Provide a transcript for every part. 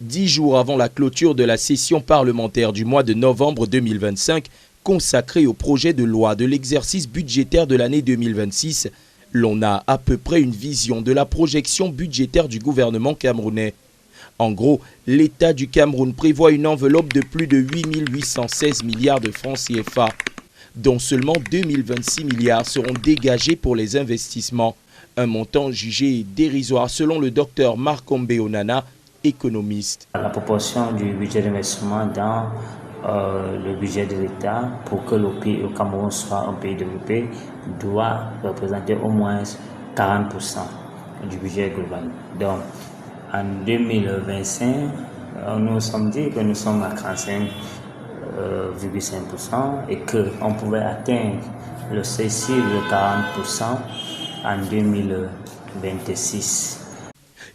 10 jours avant la clôture de la session parlementaire du mois de novembre 2025, consacrée au projet de loi de l'exercice budgétaire de l'année 2026, l'on a à peu près une vision de la projection budgétaire du gouvernement camerounais. En gros, l'État du Cameroun prévoit une enveloppe de plus de 8 816 milliards de francs CFA, dont seulement 2026 milliards seront dégagés pour les investissements. Un montant jugé dérisoire selon le docteur Marc Onana, économiste. La proportion du budget d'investissement dans le budget de l'État pour que le Cameroun soit un pays développé doit représenter au moins 40% du budget global. Donc en 2025, nous nous sommes dit que nous sommes à 45,5% et qu'on pouvait atteindre le seuil de 40% en 2026.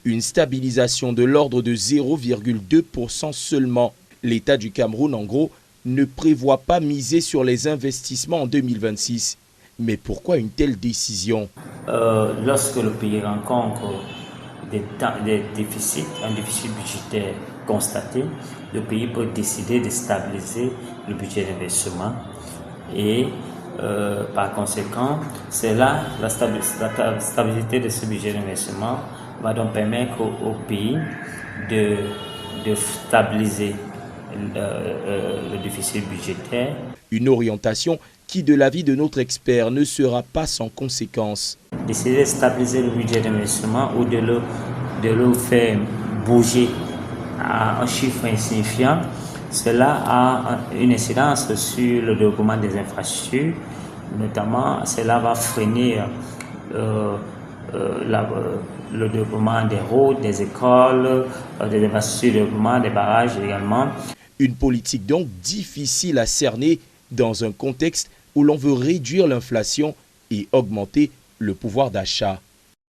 Une stabilisation de l'ordre de 0,2% seulement. L'État du Cameroun, en gros, ne prévoit pas miser sur les investissements en 2026. Mais pourquoi une telle décision? Lorsque le pays rencontre des déficits, un déficit budgétaire constaté, le pays peut décider de stabiliser le budget d'investissement et par conséquent, c'est là la stabilité de ce budget d'investissement va donc permettre au pays de stabiliser le déficit budgétaire. Une orientation qui, de l'avis de notre expert, ne sera pas sans conséquences. Décider de stabiliser le budget d'investissement ou de le faire bouger à un chiffre insignifiant, cela a une incidence sur le développement des infrastructures. Notamment, cela va freiner le développement des routes, des écoles, des infrastructures de développement, des barrages également. Une politique donc difficile à cerner dans un contexte où l'on veut réduire l'inflation et augmenter le pouvoir d'achat.